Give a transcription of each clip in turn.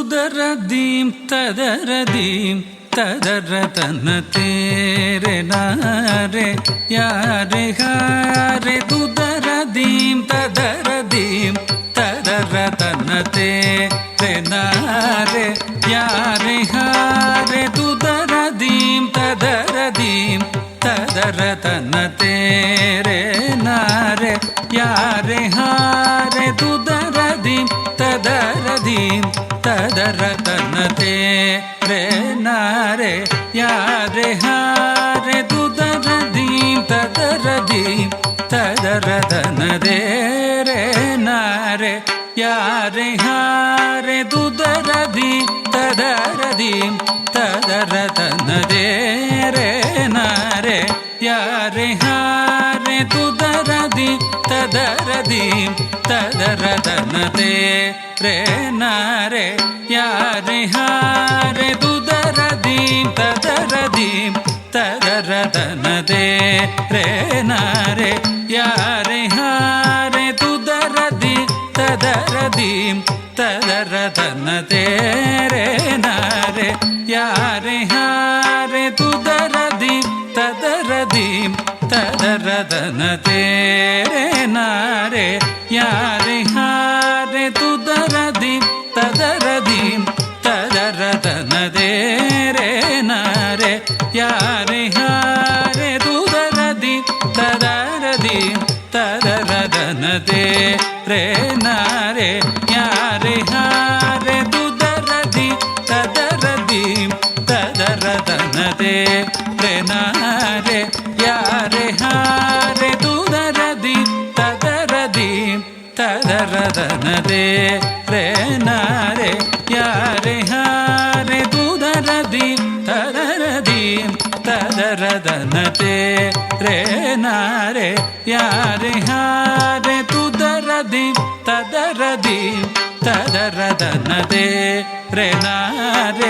துதரதீம் ததரதீம் ததரதன தேரே நாரே யாரே ஹாரே துதரதீம் ததரதீம் ததரதன தேரே நாரே யாரே ஹாரே துதரதீம் ததரதீம் ததரதன தேரே நாரே யாரே ஹாரே துதரதீம் ததரதீம் ததரதன தேரே நாரே யாரே ஹாரே துதரதீம் ததரதீம் ததரதன தேரே நாரே யாரே ஹாரே துதரதீம் ததரதீம் ததரதன தேரே நாரே யாரே ஹாரே துதரதீம் ததரதீம் ததரதன தேரே நாரே யாரே ஹாரே துதரதீம் ததரதீம் ததரதன தேரே நாரே யாரே ஹாரே துதரதீம் ததரதீம் ததரதன தேரே நாரே யாரே ஹாரே துதரதீம் ததரதீம் ததரதன தேரே நாரே யாரே ஹாரே துதரதீம் ததரதீம் ததரதன தேரே நாரே யாரே ஹாரே துதரதீம் ததரதீம் ததரதன தேரே நாரே யாரே ஹாரே துதரதீம் ததரதீம் ததரதன தேரே நாரே யாரே ஹாரே துதரதீம் ததரதீம் ததரதன தேரே நாரே யாரே ஹாரே துதரதீம் ததரதீம் ததரதன தேரே நாரே யாரே ஹாரே துதரதீம் ததரதீம் ததரதன தேரே நாரே யாரே ஹாரே துதரதீம் ததரதீம் ததரதன தேரே நாரே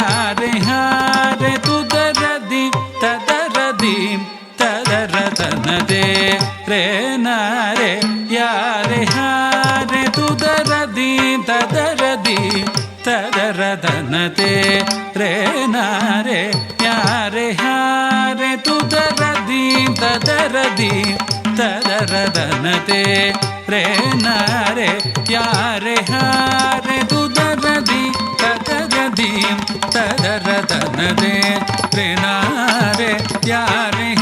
யாரே ஹாரே துதரதீம் ததரதீம் ததரதன தேரே நாரே யாரே ஹாரே துதரதீம் ததரதீம் ததரதன தேரே நாரே யாரே ஹாரே துதரதீம் ததரதீம் ததரதன தேரே நாரே யாரே ஹாரே துதரதீம் ததரதீம் ததரதன தேரே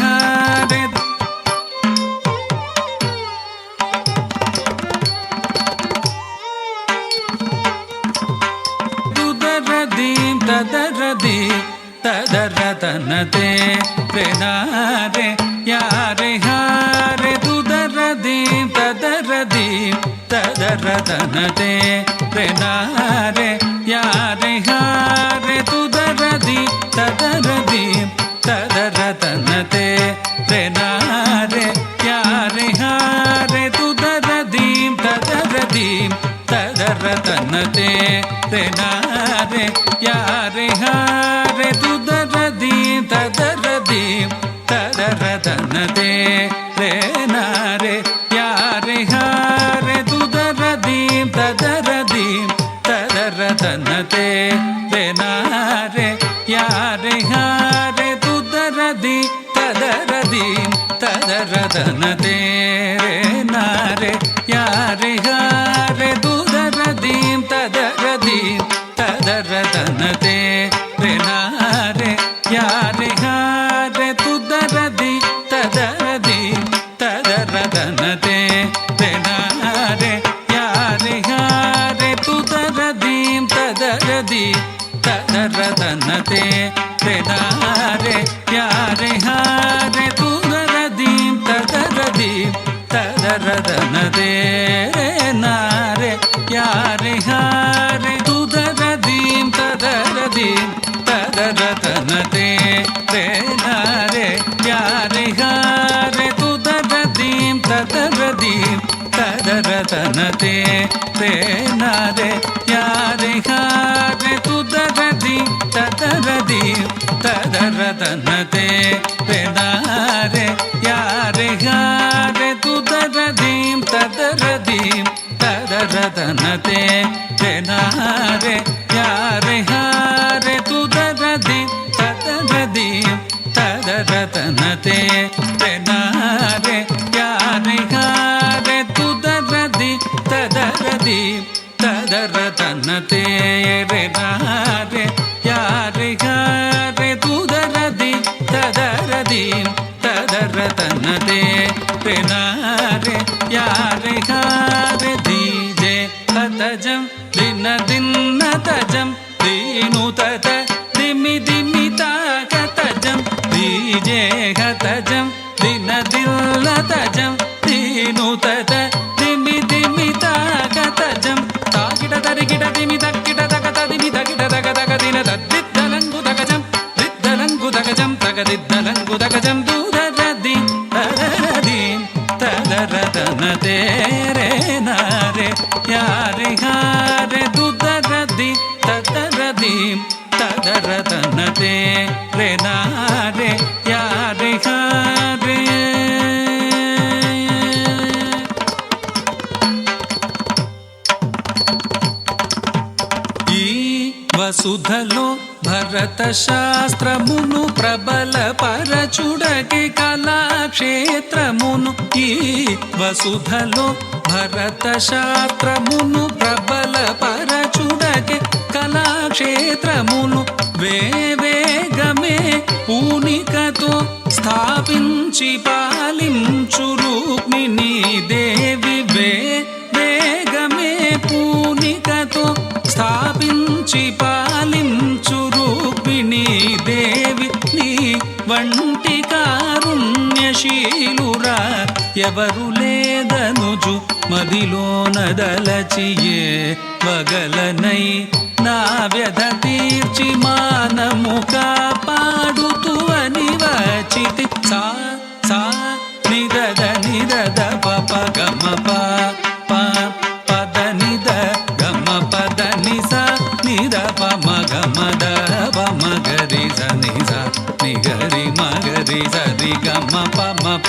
நாரே யாரே ஹாரே துதரதீம் ததரதீம் ததரதன தேரே நாரே யாரே ஹாரே துதரதீம் ததரதீம் ததரதன தேரே நாரே யாரே ஹாரே துதரதீம் ததரதீம் ததரதன தேரே நாரே யாரே ஹாரே துதரதீம் ததரதீம் ததரதன தேரே நாரே யாரே ஹாரே துதரதீம் ததரதீம் ததரதன தேரே நாரே யாரே ஹாரே துதரதீம் ததரதீம் ததரதன தேரே நாரே யாரே ஹாரே துதரதீம் ததரதீம் ததரதன தேரே நாரே யாரே ஹாரே துதரதீம் ததரதீம் ததரதன தேரே நாரே யாரே ஹாரே துதரதீம் ததரதீம் ததரதன தேரே நாரே யாரே ஹாரே துதரதீம் ததரதீம் ததரதன தேரே நாரே யாரே ஹாரே துதரதீம் ததரதீம் ததரதன தேரே நாரே யாரே ஹாரே துதரதீம் ததரதீம் ததரதன தேரே நாரே யாரே ஹாரே துதரதீம் ததரதீம் ததரதன தேரே நாரே யாரே ஹாரே துதரதீம் ததரதீம் ததரதன தேரே நாரே re na re ya re ha re tu da ra di ta da ra di ta da ra ta na te re na re ya re ha re tu da ra di ta da ra di ta da ra ta na te re na re ya re ha re di je hatajam dinna dinna tajam dinu tata dimi dimi ta hatajam dije hatajam dinna dinna tajam dinu tata dimi dimi ta hatajam ta gida dari gida dimi ta gida daga ta dimi ta gida daga daga dina daddalangu dagajam diddalangu dagajam tagadiddalangu dagajam dudadadi tadadi tadaradana tere na re ya re ha re dudadadi tadadi tadaradana tere na re ya re ha re వసుధలో భరత శాస్త్రమును ప్రబల పరచుడకి కళాక్షేత్రమును ఈ వసుధలో భరత శాస్త్రమును ప్రబల పరచుడకి కళాక్షేత్రమును వేగమే పూనికతో స్థాపించి పాలించు రుక్మిణీ దేవి వేగమే పూనికతో స్థాపించి పాలించు రుక్మిణీ దేవి నీ వంటి కారుణ్యశీలురా ఎవరు లేదనుజు మదిలోన దలచియే వగలనై నా వ్యధ తీర్చి మానము కాపాడుతూ అని వచ్చితి సా సా నిదద నిదద పప గమ ప పద నిద గమ పద నిస నిద పమ గమ ద పమ గరి స నిస నిగరి మగరి సరి గమ పమ ప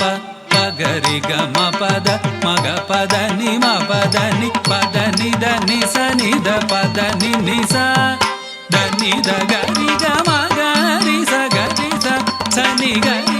పగరి గమ పద మగ పద ని మ పద ని పద నిద నిస నిద పద ని నిస ద నిద గరి గమ గరి స గరి స ని గరి